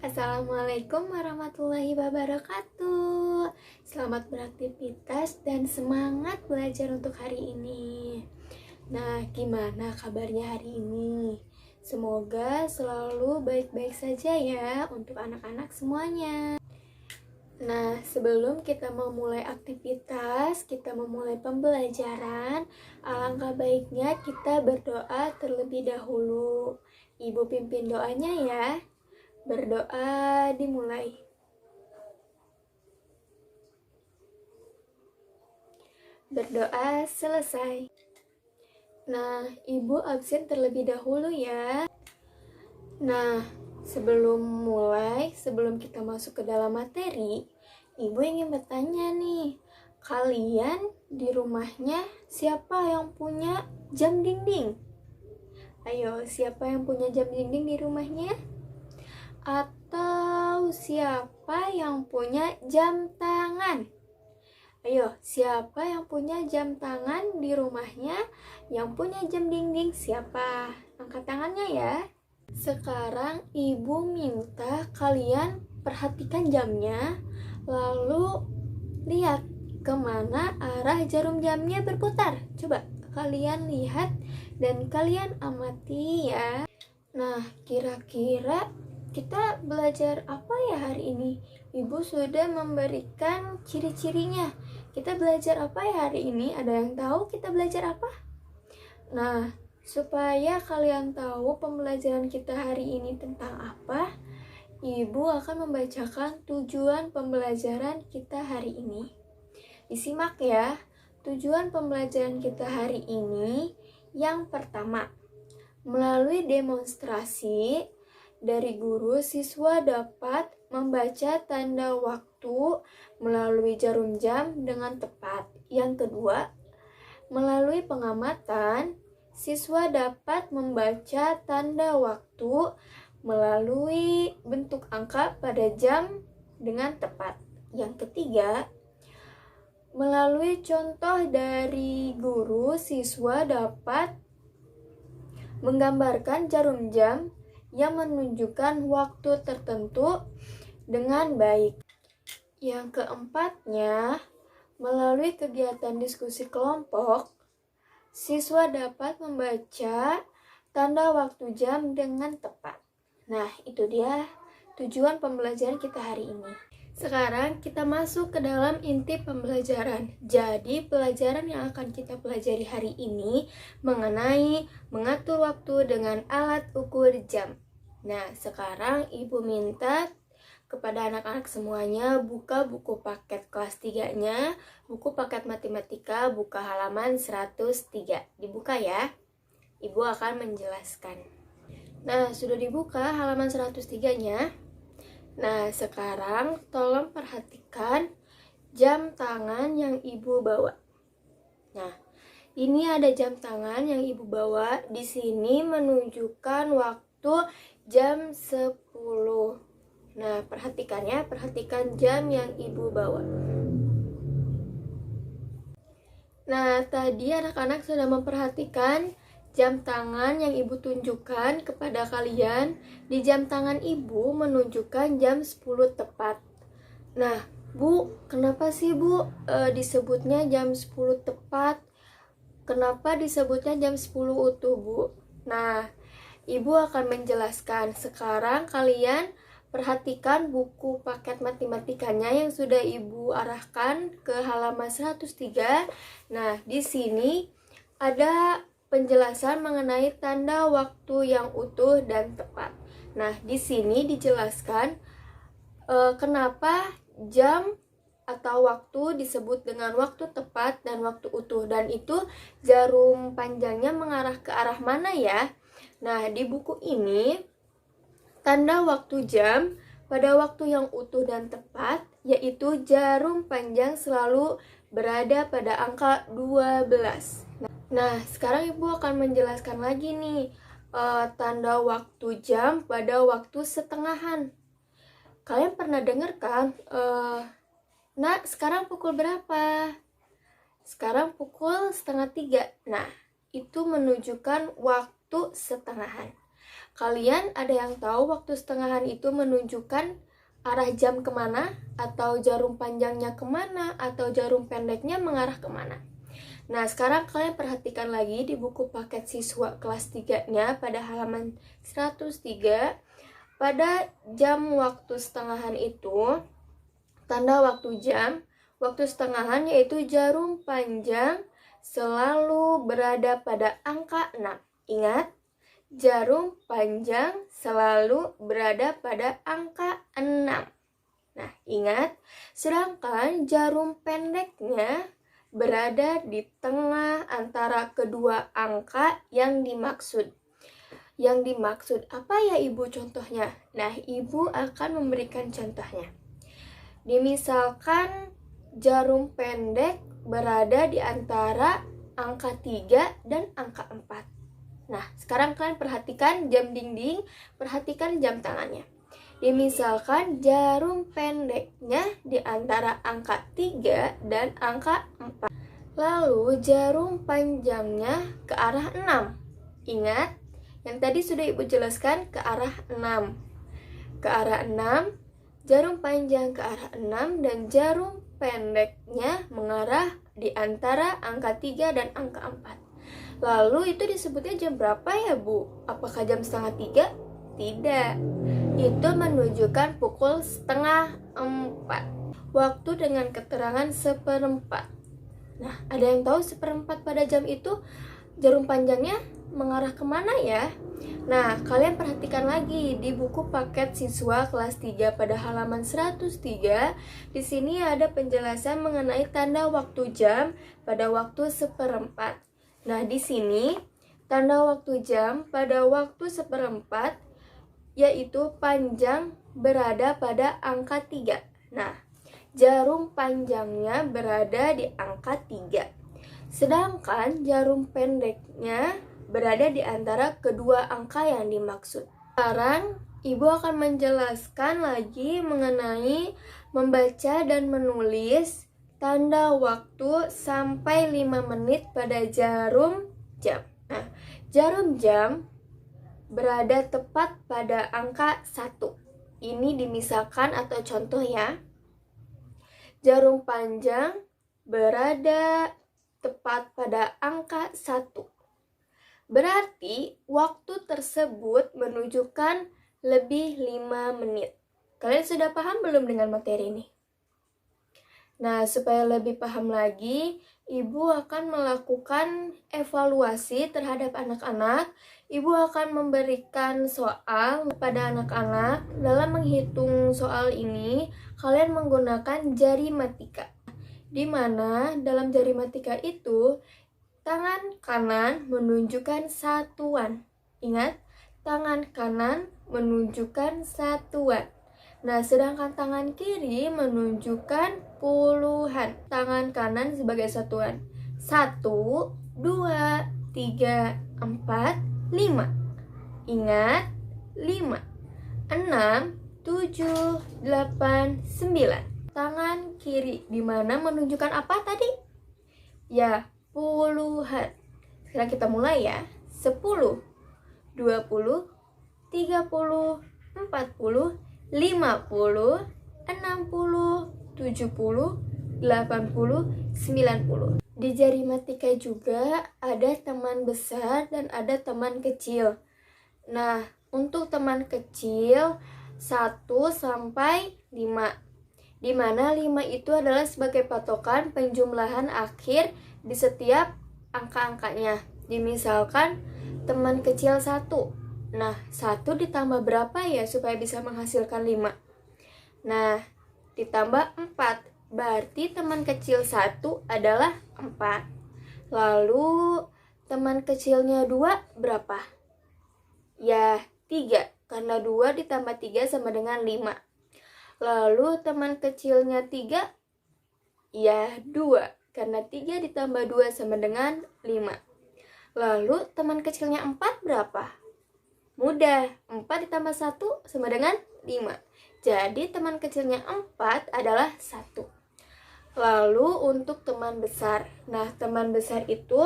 Assalamualaikum warahmatullahi wabarakatuh. Selamat beraktivitas dan semangat belajar untuk hari ini. Nah, gimana kabarnya hari ini? Semoga selalu baik-baik saja ya untuk anak-anak semuanya. Nah, sebelum kita memulai aktivitas, kita memulai pembelajaran, alangkah baiknya kita berdoa terlebih dahulu. Ibu pimpin doanya ya. Berdoa dimulai. Berdoa selesai. Nah, Ibu absen terlebih dahulu ya. Nah, sebelum kita masuk ke dalam materi, Ibu ingin bertanya nih, kalian di rumahnya siapa yang punya jam dinding? Ayo, siapa yang punya jam dinding di rumahnya? Atau siapa yang punya jam tangan? Ayo, siapa yang punya jam tangan di rumahnya? Yang punya jam dinding siapa? Angkat tangannya ya. Sekarang ibu minta kalian perhatikan jamnya, lalu lihat kemana arah jarum jamnya berputar. Coba kalian lihat dan kalian amati ya. Nah, kira-kira kita belajar apa ya hari ini? Ibu sudah memberikan ciri-cirinya. Kita belajar apa ya hari ini? Ada yang tahu kita belajar apa? Nah, supaya kalian tahu pembelajaran kita hari ini tentang apa, Ibu akan membacakan tujuan pembelajaran kita hari ini. Disimak ya, tujuan pembelajaran kita hari ini yang pertama, melalui demonstrasi dari guru, siswa dapat membaca tanda waktu melalui jarum jam dengan tepat. Yang kedua, melalui pengamatan, siswa dapat membaca tanda waktu melalui bentuk angka pada jam dengan tepat. Yang ketiga, melalui contoh dari guru, siswa dapat menggambarkan jarum jam yang menunjukkan waktu tertentu dengan baik. Yang keempatnya, melalui kegiatan diskusi kelompok, siswa dapat membaca tanda waktu jam dengan tepat. Nah, itu dia tujuan pembelajaran kita hari ini. Sekarang kita masuk ke dalam inti pembelajaran. Jadi, pelajaran yang akan kita pelajari hari ini mengenai mengatur waktu dengan alat ukur jam. Nah, sekarang Ibu minta kepada anak-anak semuanya buka buku paket kelas 3-nya, buku paket matematika, buka halaman 103. Dibuka ya. Ibu akan menjelaskan. Nah, sudah dibuka halaman 103-nya. Nah, sekarang tolong perhatikan jam tangan yang Ibu bawa. Nah, ini ada jam tangan yang Ibu bawa. Di sini menunjukkan waktu jam 10. Nah, perhatikan ya, perhatikan jam yang Ibu bawa. Nah, tadi anak-anak sudah memperhatikan jam tangan yang Ibu tunjukkan kepada kalian. Di jam tangan Ibu menunjukkan jam 10 tepat. Nah, Bu, kenapa sih Bu disebutnya jam 10 tepat? Kenapa disebutnya jam 10 utuh, Bu? Nah, Ibu akan menjelaskan. Sekarang kalian perhatikan buku paket matematikanya yang sudah Ibu arahkan ke halaman 103. Nah, di sini ada penjelasan mengenai tanda waktu yang utuh dan tepat. Nah, di sini dijelaskan kenapa jam atau waktu disebut dengan waktu tepat dan waktu utuh, dan itu jarum panjangnya mengarah ke arah mana ya? Nah, di buku ini tanda waktu jam pada waktu yang utuh dan tepat, yaitu jarum panjang selalu berada pada angka 12. Nah, sekarang Ibu akan menjelaskan lagi nih tanda waktu jam pada waktu setengahan. Kalian pernah dengar kan? Nah, sekarang pukul berapa? Sekarang pukul 2:30. Nah, itu menunjukkan waktu setengahan. Kalian ada yang tahu waktu setengahan itu menunjukkan arah jam kemana? Atau jarum panjangnya kemana? Atau jarum pendeknya mengarah kemana? Nah, sekarang kalian perhatikan lagi di buku paket siswa kelas 3-nya pada halaman 103. Pada jam waktu setengahan itu, tanda waktu jam, waktu setengahan yaitu jarum panjang selalu berada pada angka 6. Ingat, jarum panjang selalu berada pada angka 6. Nah, ingat, sedangkan jarum pendeknya berada di tengah antara kedua angka yang dimaksud. Yang dimaksud apa ya Ibu contohnya? Nah, Ibu akan memberikan contohnya. Dimisalkan jarum pendek berada di antara angka 3 dan angka 4. Nah, sekarang kalian perhatikan jam dinding, perhatikan jam tangannya. Dimisalkan jarum pendeknya di antara angka 3 dan angka 4. Lalu jarum panjangnya ke arah 6. Ingat, yang tadi sudah Ibu jelaskan ke arah 6. Ke arah 6, jarum panjang ke arah 6 dan jarum pendeknya mengarah di antara angka 3 dan angka 4. Lalu itu disebutnya jam berapa ya Bu? Apakah jam setengah 3? Tidak. Itu menunjukkan pukul setengah 4. Waktu dengan keterangan seperempat. Nah, ada yang tahu seperempat pada jam itu jarum panjangnya mengarah kemana ya? Nah, kalian perhatikan lagi di buku paket siswa kelas 3 pada halaman 103. Di sini ada penjelasan mengenai tanda waktu jam pada waktu seperempat. Nah, di sini tanda waktu jam pada waktu seperempat yaitu panjang berada pada angka 3. Nah, jarum panjangnya berada di angka 3. Sedangkan jarum pendeknya berada di antara kedua angka yang dimaksud. Sekarang Ibu akan menjelaskan lagi mengenai membaca dan menulis tanda waktu sampai 5 menit pada jarum jam. Nah, jarum jam berada tepat pada angka 1. Ini dimisalkan atau contoh ya. Jarum panjang berada tepat pada angka 1. Berarti waktu tersebut menunjukkan lebih 5 menit. Kalian sudah paham belum dengan materi ini? Nah, supaya lebih paham lagi, Ibu akan melakukan evaluasi terhadap anak-anak. Ibu akan memberikan soal kepada anak-anak. Dalam menghitung soal ini, kalian menggunakan jari matika. Di mana dalam jari matika itu, tangan kanan menunjukkan satuan. Ingat, tangan kanan menunjukkan satuan. Nah, sedangkan tangan kiri menunjukkan puluhan. Tangan kanan sebagai satuan. 1, 2, 3, 4, 5. Ingat, 5. 6, 7, 8, 9. Tangan kiri di mana menunjukkan apa tadi? Ya, puluhan. Sekarang kita mulai ya. 10, 20, 30, 40, 50, 60, 70, 80, 90. Di jari matika juga ada teman besar dan ada teman kecil. Nah, untuk teman kecil 1 sampai 5. Di mana 5 itu adalah sebagai patokan penjumlahan akhir di setiap angka-angkanya. Dimisalkan teman kecil 1. Nah, 1 ditambah berapa ya supaya bisa menghasilkan 5? Nah, ditambah 4. Berarti teman kecil 1 adalah 4. Lalu, teman kecilnya 2 berapa? Ya, 3. Karena 2 ditambah 3 sama dengan 5. Lalu, teman kecilnya 3? Ya, 2. Karena 3 ditambah 2 sama dengan 5. Lalu, teman kecilnya 4 berapa? Mudah, 4 ditambah 1 sama dengan 5. Jadi teman kecilnya 4 adalah 1. Lalu untuk teman besar. Nah, teman besar itu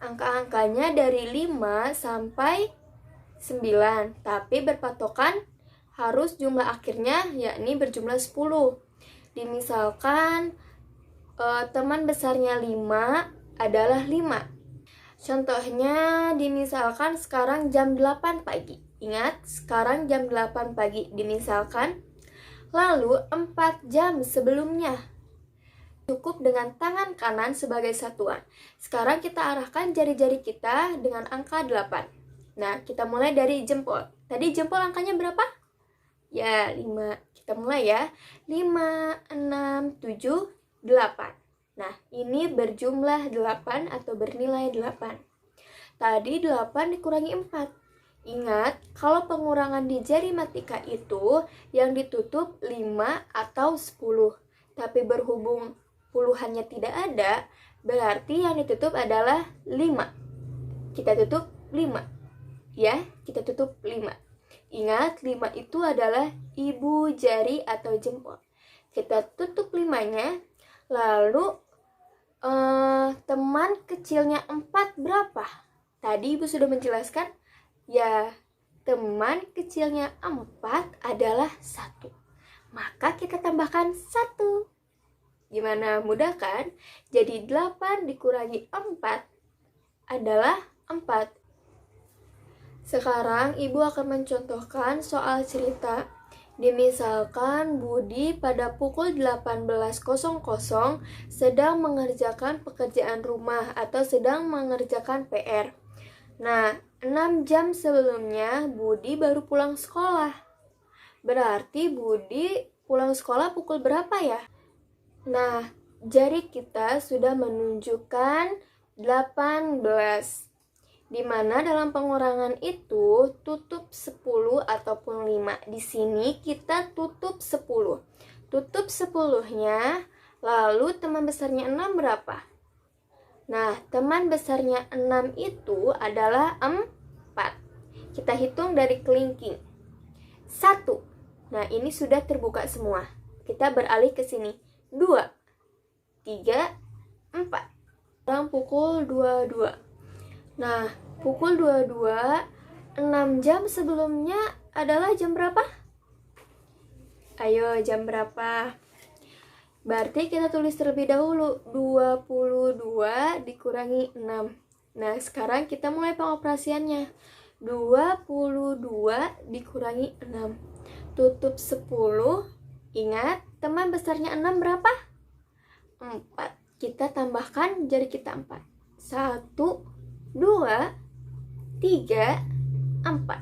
angka-angkanya dari 5 sampai 9, tapi berpatokan harus jumlah akhirnya yakni berjumlah 10. Dimisalkan teman besarnya 5 adalah 5. Contohnya dimisalkan sekarang jam 8 pagi. Ingat, sekarang jam 8 pagi dimisalkan. Lalu 4 jam sebelumnya. Cukup dengan tangan kanan sebagai satuan. Sekarang kita arahkan jari-jari kita dengan angka 8. Nah, kita mulai dari jempol. Tadi jempol angkanya berapa? Ya, 5. Kita mulai ya. 5, 6, 7, 8. Nah, ini berjumlah 8 atau bernilai 8. Tadi 8 dikurangi 4. Ingat, kalau pengurangan di jari matika itu yang ditutup 5 atau 10. Tapi berhubung puluhannya tidak ada, berarti yang ditutup adalah 5. Kita tutup 5. Ya, kita tutup 5. Ingat, 5 itu adalah ibu jari atau jempol. Kita tutup 5-nya, lalu teman kecilnya 4 berapa? Tadi ibu sudah menjelaskan, ya teman kecilnya 4 adalah 1. Maka kita tambahkan 1. Gimana, mudah kan? Jadi 8 dikurangi 4 adalah 4. Sekarang ibu akan mencontohkan soal cerita. Dimisalkan Budi pada pukul 18.00 sedang mengerjakan pekerjaan rumah atau sedang mengerjakan PR. Nah, 6 jam sebelumnya Budi baru pulang sekolah. Berarti Budi pulang sekolah pukul berapa ya? Nah, jari kita sudah menunjukkan 18. Di mana dalam pengurangan itu tutup 10 ataupun 5. Di sini kita tutup 10. Tutup 10-nya, lalu teman besarnya 6 berapa? Nah, teman besarnya 6 itu adalah 4. Kita hitung dari kelingking. 1. Nah, ini sudah terbuka semua. Kita beralih ke sini. 2, 3, 4. Sekarang pukul 22. Nah, pukul 22, 6 jam sebelumnya adalah jam berapa? Ayo, jam berapa? Berarti kita tulis terlebih dahulu 22 dikurangi 6. Nah, sekarang kita mulai pengoperasiannya. 22 dikurangi 6. Tutup 10. Ingat, teman besarnya 6 berapa? 4. Kita tambahkan jari kita 4. 1, 2, 3, 4.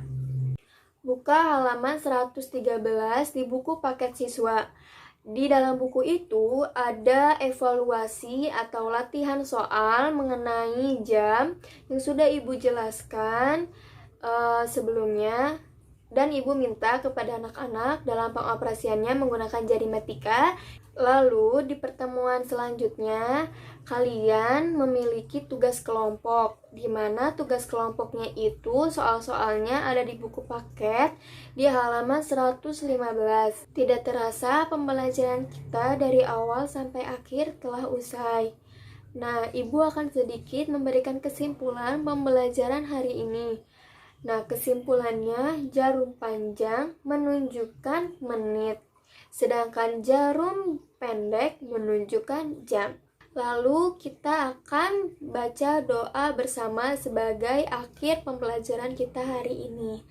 Buka halaman 113 di buku paket siswa. Di dalam buku itu ada evaluasi atau latihan soal mengenai jam yang sudah ibu jelaskan sebelumnya. Dan ibu minta kepada anak-anak dalam pengoperasiannya menggunakan jari matika. Lalu di pertemuan selanjutnya kalian memiliki tugas kelompok, di mana tugas kelompoknya itu soal-soalnya ada di buku paket di halaman 115. Tidak terasa pembelajaran kita dari awal sampai akhir telah usai. Nah, ibu akan sedikit memberikan kesimpulan pembelajaran hari ini. Nah, kesimpulannya jarum panjang menunjukkan menit, sedangkan jarum pendek menunjukkan jam. Lalu kita akan baca doa bersama sebagai akhir pembelajaran kita hari ini.